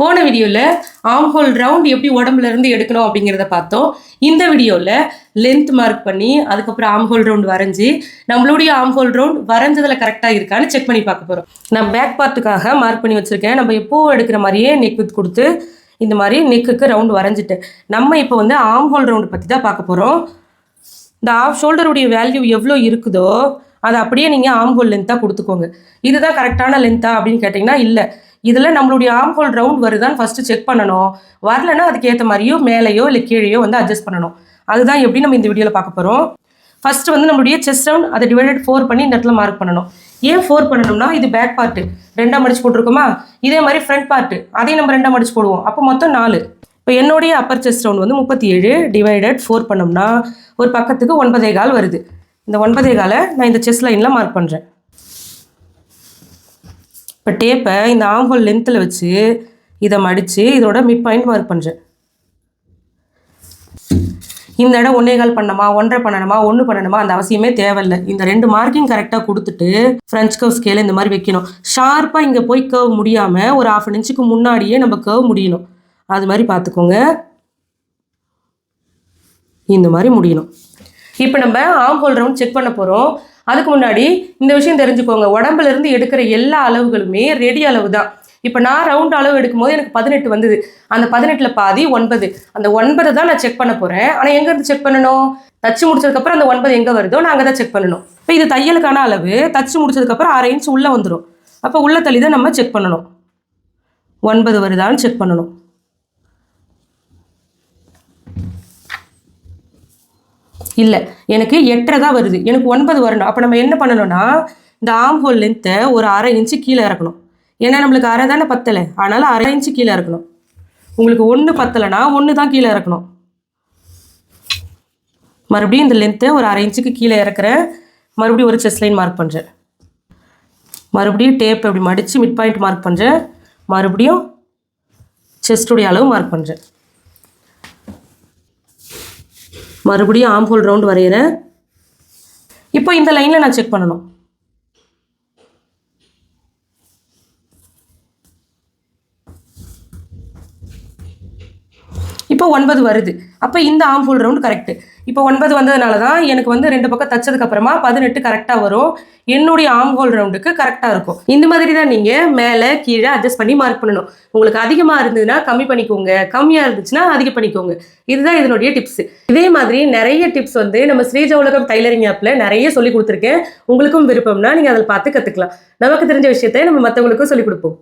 போன வீடியோவில் ஆம் ஹோல் ரவுண்ட் எப்படி உடம்புல இருந்து எடுக்கணும் அப்படிங்கிறத பார்த்தோம். இந்த வீடியோவில் லென்த் மார்க் பண்ணி அதுக்கப்புறம் ஆம் ஹோல் ரவுண்ட் வரைஞ்சி நம்மளுடைய ஆம் ஹோல் ரவுண்ட் வரைஞ்சதில் கரெக்டாக இருக்கான்னு செக் பண்ணி பார்க்க போகிறோம். நான் பேக் பார்ட்டுக்காக மார்க் பண்ணி வச்சுருக்கேன். நம்ம எப்போது எடுக்கிற மாதிரியே நெக் வித் கொடுத்து இந்த மாதிரி நெக்குக்கு ரவுண்ட் வரைஞ்சிட்டேன். நம்ம இப்போ வந்து ஆம் ஹோல் ரவுண்டு பற்றி தான் பார்க்க போகிறோம். இந்த ஆஃப் ஷோல்டருடைய வேல்யூ எவ்வளோ இருக்குதோ அதை அப்படியே நீங்கள் ஆம் ஹோல் லென்த்தாக கொடுத்துக்கோங்க. இதுதான் கரெக்டான லென்த்தா அப்படின்னு கேட்டிங்கன்னா இல்லை. இதில் நம்மளுடைய ஆம் ஹோல் ரவுண்ட் வருதான்னு ஃபஸ்ட்டு செக் பண்ணணும். வரலைன்னா அதுக்கு ஏற்ற மாதிரியோ மேலேயோ இல்லை கீழேயோ வந்து அட்ஜஸ்ட் பண்ணணும். அதுதான் எப்படி நம்ம இந்த வீடியோவில் பார்க்க போகிறோம். ஃபஸ்ட்டு வந்து நம்மளுடைய செஸ்ட் ரவுண்ட் அதை டிவைடட் 4 பண்ணி இந்த இடத்துல மார்க் பண்ணணும். ஏன் 4 பண்ணணும்னா இது பேக் பார்ட்டு 2ஆக மடிச்சு போட்டிருக்கோமா, இதே மாதிரி ஃப்ரண்ட் பார்ட்டு அதையும் நம்ம 2ஆக மடிச்சு போடுவோம். அப்போ மொத்தம் 4. இப்போ என்னுடைய அப்பர் செஸ்ட் ரவுண்ட் வந்து 37 டிவைடட் 4 பண்ணோம்னா ஒரு பக்கத்துக்கு 9.25 வருது. இந்த 9.25 நான் இந்த செஸ்ட் லைனில் மார்க் பண்ணுறேன். இப்போ டேப்பை இந்த ஆம் ஹோல் லென்த்தில் வச்சு இதை மடித்து இதோட மிட் பாயிண்ட் மார்க் பண்ணுறேன். இந்த இடம் 1.25 பண்ணணுமா, 1.5 பண்ணணுமா, 1 பண்ணணுமா அந்த அவசியமே தேவையில்லை. இந்த 2 மார்க்கிங் கரெக்டாக கொடுத்துட்டு ஃப்ரெஞ்ச் கர்வ் ஸ்கேல இந்த மாதிரி வைக்கணும். ஷார்ப்பாக இங்கே போய் கர்வ் முடியாமல் ஒரு 1/2 இன்ச்சுக்கு முன்னாடியே நம்ம கர்வ் முடியணும். அது மாதிரி பார்த்துக்கோங்க. இந்த மாதிரி முடியணும். இப்போ நம்ம ஆம் ஹோல் ரவுண்ட் செக் பண்ண போகிறோம். அதுக்கு முன்னாடி இந்த விஷயம் தெரிஞ்சுக்கோங்க. உடம்புல இருந்து எடுக்கிற எல்லா அளவுகளுமே ரெடி அளவு தான். இப்போ நான் ரவுண்ட் அளவு எடுக்கும்போது எனக்கு 18 வந்தது. அந்த 18ல் பாதி 9. அந்த 9 தான் நான் செக் பண்ண போகிறேன். ஆனால் எங்கேருந்து செக் பண்ணணும்? தச்சு முடிச்சதுக்கப்புறம் அந்த 9 எங்கே வருதோ நான் அங்கே தான் செக் பண்ணணும். இப்போ இது தையலுக்கான அளவு. தச்சு முடிச்சதுக்கப்புறம் 1/2 இன்ச் உள்ளே வந்துடும். அப்போ உள்ள தள்ளி தான் நம்ம செக் பண்ணணும். 9 வருதான்னு செக் பண்ணணும். இல்லை, எனக்கு 8.5 தான் வருது. எனக்கு 9 வரணும். அப்போ நம்ம என்ன பண்ணணும்னா இந்த ஆம் ஹோல் லென்த்தை ஒரு 1/2 இன்ச்சு கீழே இறக்கணும். ஏன்னா நம்மளுக்கு 1/2 தானே பத்தலை, அதனால் 1/2 இன்ச்சு கீழே இறக்கணும். உங்களுக்கு 1 பத்தலைன்னா 1 தான் கீழே இறக்கணும். மறுபடியும் இந்த லென்த்தை ஒரு 1/2 இன்ச்சுக்கு கீழே இறக்குறேன். மறுபடியும் ஒரு செஸ்ட் லைன் மார்க் பண்ணுறேன். மறுபடியும் டேப் அப்படி மடித்து மிட் பாயிண்ட் மார்க் பண்ணுறேன். மறுபடியும் செஸ்டுடைய அளவு மார்க் பண்ணுறேன். மறுபடியும் ஆம் ஹோல் ரவுண்ட் வரைகிறேன். இப்போ இந்த லைனில் நான் செக் பண்ணணும். இப்போ 9 வருது. அப்போ இந்த ஆம் ஹோல் ரவுண்ட் கரெக்டு. இப்போ 9 வந்ததுனால தான் எனக்கு வந்து 2 பக்கம் தச்சதுக்கப்புறமா 18 கரெக்டாக வரும். என்னுடைய ஆம் ஹோல் ரவுண்டுக்கு கரெக்டாக இருக்கும். இந்த மாதிரி தான் நீங்கள் மேலே கீழே அட்ஜஸ்ட் பண்ணி மார்க் பண்ணணும். உங்களுக்கு அதிகமாக இருந்ததுன்னா கம்மி பண்ணிக்கோங்க, கம்மியாக இருந்துச்சுன்னா அதிகம் பண்ணிக்கோங்க. இதுதான் இதனுடைய டிப்ஸ். இதே மாதிரி நிறைய டிப்ஸ் வந்து நம்ம ஸ்ரீஜா உலகம் டைலரிங் ஆப்பில் நிறைய சொல்லி கொடுத்துருக்கேன். உங்களுக்கும் விருப்பம்னா நீங்கள் அதில் பார்த்து கற்றுக்கலாம். நமக்கு தெரிஞ்ச விஷயத்தை நம்ம மற்றவங்களுக்கும் சொல்லிக் கொடுப்போம்.